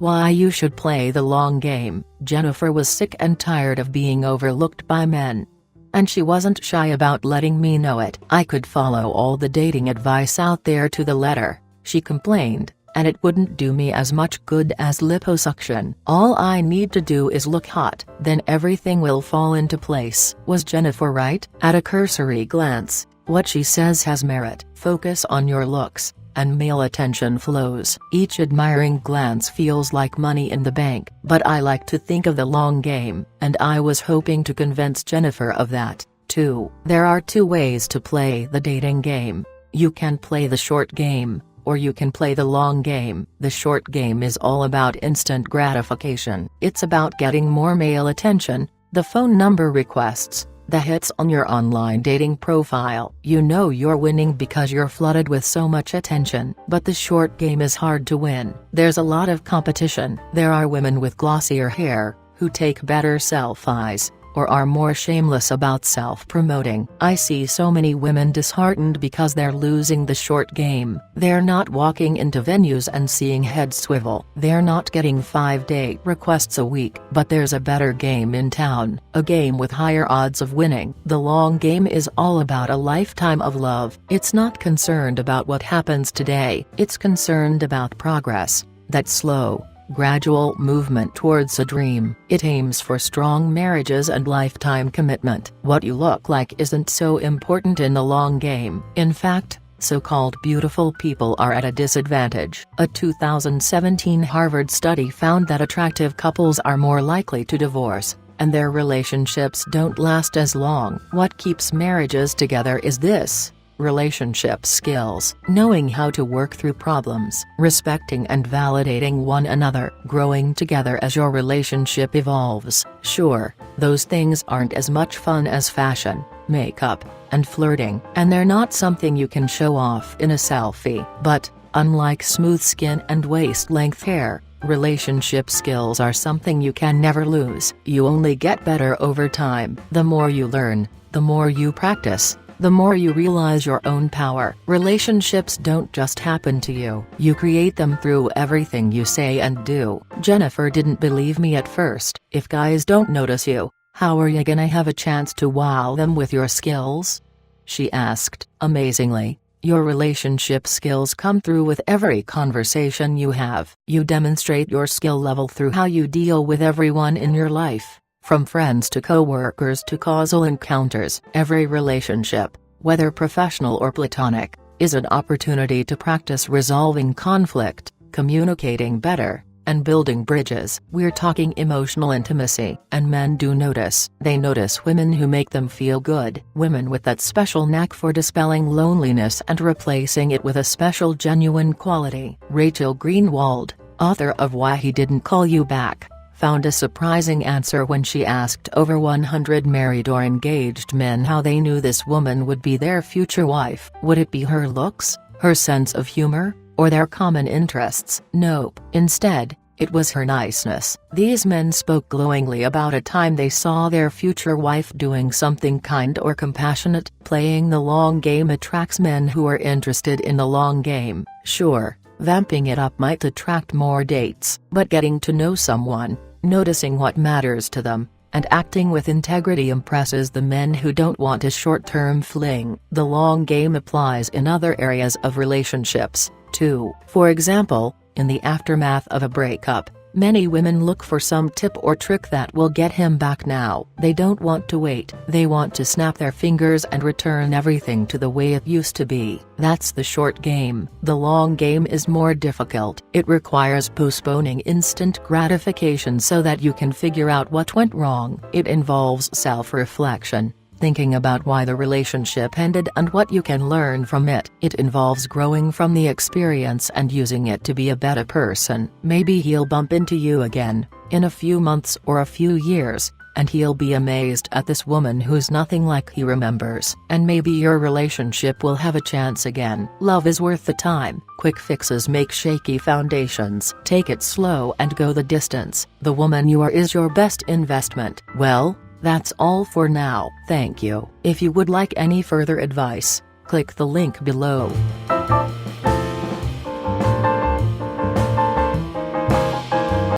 Why you should play the long game. Jennifer was sick and tired of being overlooked by men. And she wasn't shy about letting me know it. I could follow all the dating advice out there to the letter, she complained, and it wouldn't do me as much good as liposuction. All I need to do is look hot, then everything will fall into place. Was Jennifer right? At a cursory glance, what she says has merit. Focus on your looks, and male attention flows. Each admiring glance feels like money in the bank. But I like to think of the long game, and I was hoping to convince Jennifer of that, too. There are two ways to play the dating game. You can play the short game, or you can play the long game. The short game is all about instant gratification. It's about getting more male attention, the phone number requests, the hits on your online dating profile. You know you're winning because you're flooded with so much attention. But the short game is hard to win. There's a lot of competition. There are women with glossier hair, who take better selfies, or are more shameless about self-promoting. I see so many women disheartened because they're losing the short game. They're not walking into venues and seeing heads swivel. They're not getting 5 date requests a week. But there's a better game in town, a game with higher odds of winning. The long game is all about a lifetime of love. It's not concerned about what happens today. It's concerned about progress, that slow, gradual movement towards a dream. It aims for strong marriages and lifetime commitment. What you look like isn't so important in the long game. In fact, so-called beautiful people are at a disadvantage. A 2017 Harvard study found that attractive couples are more likely to divorce, and their relationships don't last as long. What keeps marriages together is this: relationship skills, knowing how to work through problems, respecting and validating one another, growing together as your relationship evolves. Sure, those things aren't as much fun as fashion, makeup, and flirting, and they're not something you can show off in a selfie. But, unlike smooth skin and waist-length hair, relationship skills are something you can never lose. You only get better over time. The more you learn, the more you practice, the more you realize your own power. Relationships don't just happen to you. You create them through everything you say and do. Jennifer didn't believe me at first. If guys don't notice you, how are you gonna have a chance to wow them with your skills? She asked. Amazingly, your relationship skills come through with every conversation you have. You demonstrate your skill level through how you deal with everyone in your life. From friends to co-workers to causal encounters. Every relationship, whether professional or platonic, is an opportunity to practice resolving conflict, communicating better, and building bridges. We're talking emotional intimacy. And men do notice. They notice women who make them feel good. Women with that special knack for dispelling loneliness and replacing it with a special genuine quality. Rachel Greenwald, author of Why He Didn't Call You Back, found a surprising answer when she asked over 100 married or engaged men how they knew this woman would be their future wife. Would it be her looks, her sense of humor, or their common interests? Nope. Instead, it was her niceness. These men spoke glowingly about a time they saw their future wife doing something kind or compassionate. Playing the long game attracts men who are interested in the long game. Sure, vamping it up might attract more dates, but getting to know someone, noticing what matters to them, and acting with integrity impresses the men who don't want a short-term fling. The long game applies in other areas of relationships, too. For example, in the aftermath of a breakup, many women look for some tip or trick that will get him back now. They don't want to wait. They want to snap their fingers and return everything to the way it used to be. That's the short game. The long game is more difficult. It requires postponing instant gratification so that you can figure out what went wrong. It involves self-reflection, thinking about why the relationship ended and what you can learn from it. It involves growing from the experience and using it to be a better person. Maybe he'll bump into you again, in a few months or a few years, and he'll be amazed at this woman who's nothing like he remembers. And maybe your relationship will have a chance again. Love is worth the time. Quick fixes make shaky foundations. Take it slow and go the distance. The woman you are is your best investment. Well, that's all for now. Thank you. If you would like any further advice, click the link below.